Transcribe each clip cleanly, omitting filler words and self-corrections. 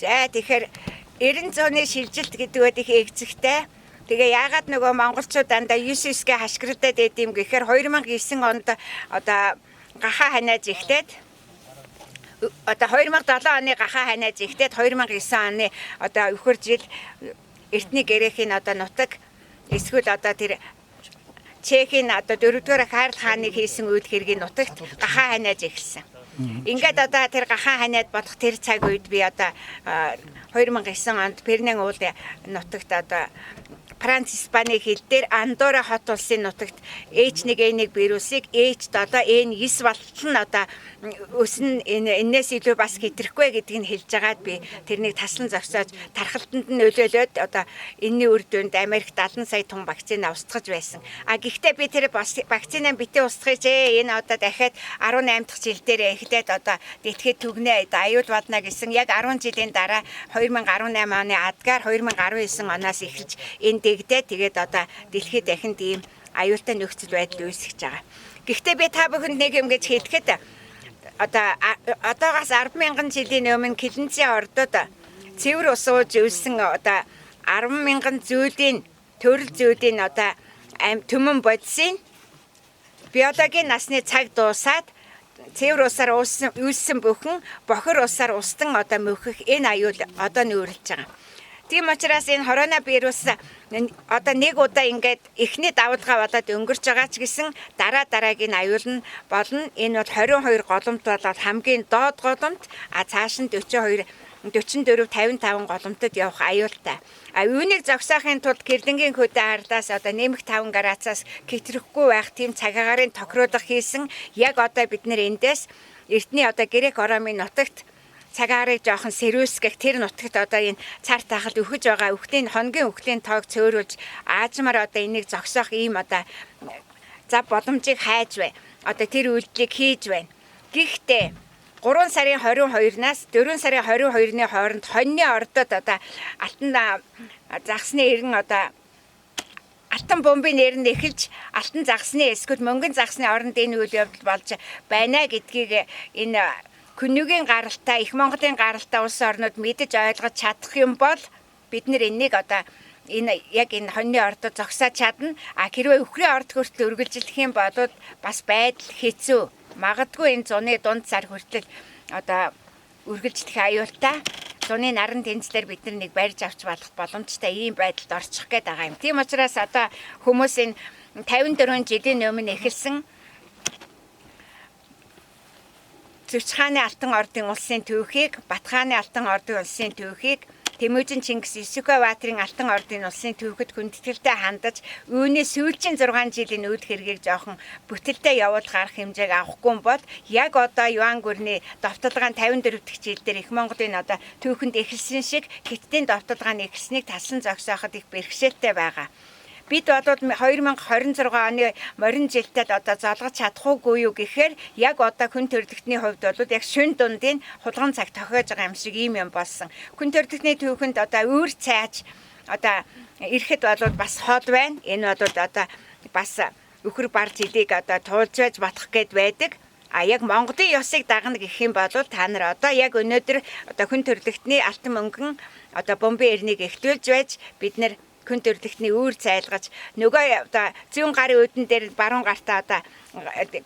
За тэгэхээр 90 зууны шилжилт гэдэг их эгзэгтэй. Тэгээ яагаад нөгөө монголчууд дандаа 99-гээ хашгирдаад байд юм гэхээр 2009 онд одоо гахаа ханиаж эхлээд одоо 2007 оны гахаа ханиаж эхлээд 2009 оны одоо өхөр жил эртний гэрээхийн одоо нутаг эсвэл одоо тэр Чехийн одоо 4-р Карл хааны хийсэн үйл хэргийн нутагт гахаа ханиаж эхэлсэн. Ингээд одоо тэр гахаа ханиад бодох тэр цаг үед би одоо 2009 онд Пернэн уулын нутагт одоо Франц Испани хэл дээр Андорра хот улсын нутагт H1N1 вирусыг H7 N9 болтол нь одоо өснө энэс илүү бас хэтрэхгүй гэдгийг хэлж байгаад би тэрнийг таслан зогсоож тархалтанд нь нөлөөлөөд одоо энэний үр дүнд Америк 70 сая тонн вакцины устгаж байсан. Гэхдээ би тэр вакцинаа битээ устгаж энэ одоо дахиад 18 дахь жил дээр эхлээд одоо дэлхийд түгнээ аюул болно гэсэн яг 10 жилийн дараа 2018 оны адгаар 2019 оноос эхэлж энэ дэгдээ тэгээд одоо дэлхийд дахинд ийм аюултай нөхцөл байдал үүсгэж байгаа. Гэхдээ би та бүхэнд нэг юм гэж хэлэхэд одоогоос 10,000 жилийн өмнө Килэнцийн ордод цэвэр ус ууж үлсэн одоо 10,000 зүйлийн төрөл зүйлийн одоо төмөн бодисын биологийн насны цаг дуусаад цэвэр усаар үлсэн бүхэн бохир усаар устан одоо мөхөх энэ аюул одоо нүүрлж байгаа. Тийм учраас энэ коронавирус одоо нэг удаа ингээд эхний давалгаа болоод өнгөрч байгаа ч гэсэн дараагийн аюул нь болно. Энэ бол 22 голомт болоод хамгийн доод голомт цааш нь 42 44 55 голомтод явах аюултай. Үүнийг зогсоохын тулд Гэрлэнгийн хөдөө ардаас одоо нэмэх 5 градусаас хэтрэхгүй байх тийм цагаагаар тохируулах хийсэн. Яг одоо бид нэр эндээс эртний одоо Грек Ромын нутагт цагаарыг жоохон сэрүүлсгэх тэр нутагт одоо энэ цар тахалд өгөж байгаа хоногийн өхлийн тоог цөөрүүлж аажмаар одоо энийг зогсоох ийм одоо зав боломжийг хайж бай. Одоо тэр үйлдэлийг хийж байна. Гэхдээ 3 сарын 22-наас 4 сарын 22-ны хооронд хоньны ордод одоо алтан загсны эргэн одоо алтан бомбын нэрнд эхэлж алтан загсны эсвэл мөнгөн загсны оронд энэ үйл явдал болж байна гэдгийг энэ Күнүүгийн гаралтай, Их Монголын гаралтай улс орнууд мэдэж ойлгож чадах юм бол бид нэр энийг одоо энэ яг энэ хоньны ордод зогсоод чадна. Хэрвээ өхрийн орд хүртэл үргэлжлэх юм бол бас байдал хэцүү. Магадгүй энэ зуны дунд сар хүртэл одоо үргэлжлэх аюултай. Зуны наран тэнцлэр бид нэг барьж авч болох боломжтой ийм байдалд орчих гээд байгаа юм. Тийм учраас одоо хүмүүс энэ 54 жилийн өмнө эхэлсэн Зүчхааны алтан ордын улсын түүхийг, Батхааны алтан ордын улсын түүхийг, Тэмүжин Чингис Исүхэ-Баатрын алтан ордын улсын түүхэд хүндэтгэлтэй хандаж, үүний сүүлчийн 6 жилийн үйл хэргийг жоохон бүтэлтэй явуулах арга хэмжээг авахгүй бол яг одоо Юан гүрний довтолгоон 54 дахь жил дээр Их Монголын одоо түүхэнд эхэлсэн шиг Хятадын довтолгооны эхэлснийг таслан зогсооход их бэрхшээлтэй байгаа. Бид бодвол 2026 оны морин жилтэд одоо золгож чадахгүй юу гэхээр яг одоо хүн төрөлхтний хувьд бол яг шүн дундын хулган цаг тохиож байгаа юм шиг ийм юм болсон. Хүн төрөлхтний түүхэнд одоо үүр цайж одоо ирэхэд бол бас хол байна. Энэ бол одоо бас өхөр бар жилийг одоо туулж байж батах гээд байдаг. Яг Монголын ёсыг дагна гэх юм бол та нар одоо яг өнөөдөр одоо хүн төрөлхтний алтан мөнгөн одоо бомбын эрнийг эхлүүлж байж бид нэр хүн төрөлхтний үүр цайлгаж нөгөө одоо зүүн гарын үүдэн дээр баруун гартаа одоо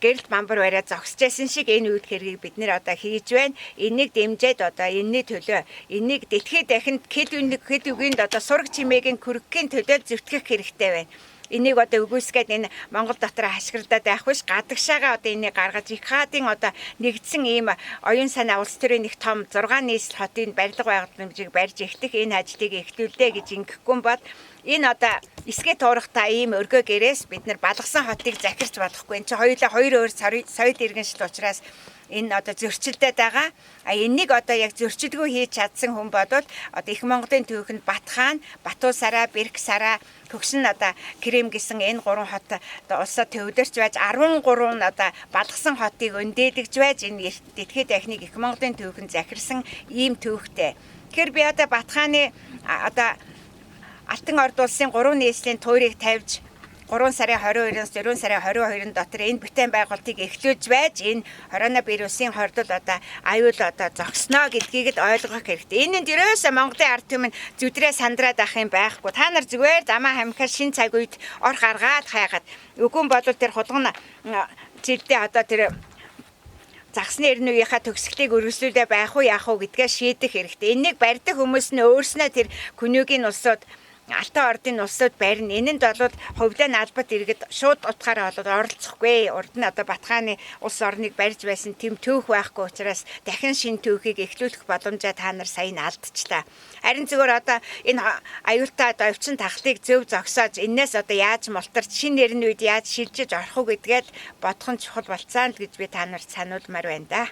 гэрэлт бамбар бариа зогсож байсан шиг энэ үйл хэргийг бид нэр одоо хийж байна. Энийг дэмжиж одоо энэний төлөө энийг дэлхийд дахинд хэд үгэнд одоо сураг чимээгийн күргэхийн төлөө зөвтгөх хэрэгтэй байна. Энийг одоо үгүйсгээд энэ Монгол дотор хашгирдаад байх биш гадагшаага одоо энийг гаргаж их хаадын одоо нэгдсэн ийм оюун санаа улс төрийн нэг том 6 нийслэл хотын барилга байгууламжийг барьж эхлэх энэ ажлыг эхлүүлдэ гэж ингэхгүй бол энэ одоо эсгээ туурахтаа ийм өргөө гэрээс бид нар балгасан хотыг захирч болохгүй. Энд чинь хоёулаа хоёр өөр соёл иргэншил учраас энэ одоо зөрчилдөд байгаа. Энийг одоо яг зөрчилгүй хийж чадсан хүн бодвол одоо Их Монголын түүхэнд Батхаан, Батуусараа, Бэрксараа, Хөгшин одоо Крэм гэсэн энэ 3 хот одоо улсаа төвлөрч байж 13 нь одоо балгасан хотыг өндөөдөгж байж энэ дэлхийд дахныг Их Монголын түүхэнд захирсан ийм түүхтэй. Тэгэхээр би одоо Батхааны одоо Алтан орд улсын 3 нийслэлийн туурийг тавьж 3 сарын 22-ноос 4 сарын 22-ны дотор энэ бүтээн байгуулалтыг эхлүүлж байж энэ коронавирусын хордол одоо аюул одоо зогсноо гэдгийг л ойлгох хэрэгтэй. Энэнд ерөөсөө Монголын ард түмэн зүдрээ сандраад ах юм байхгүй. Та нар зүгээр замаа хамхаа шин цаг үед ор гаргаад хайгаад үгүй бол тэр хулгана жилдээ одоо тэр загсны эрдэнэ үеийнхаа төгсгөлийг өргөжлүүлээ байх уу яах уу гэдгээ шийдэх хэрэгтэй. Энийг барьдаг хүмүүс нь өөрснөө тэр Күнүүгийн улсууд Алтан ордын улсууд барьна. Энэнд бол хувьлаа наалбат иргэд шууд утгаараа оролцохгүй. Урд нь одоо Батхааны улс орныг барьж байсан тэм төөх байхгүй учраас дахин шин төөхийг эхлүүлэх боломжоо та нар сайн алдчихлаа. Харин зүгээр одоо энэ аюултай одоо өвчин тахлыг зөв зогсоож энээс одоо яаж мултарч шин нэрний үед яаж шилжиж орох уу гэдгээд бодох нь чухал болцсон л гэж би та нарт сануулмаар байна да.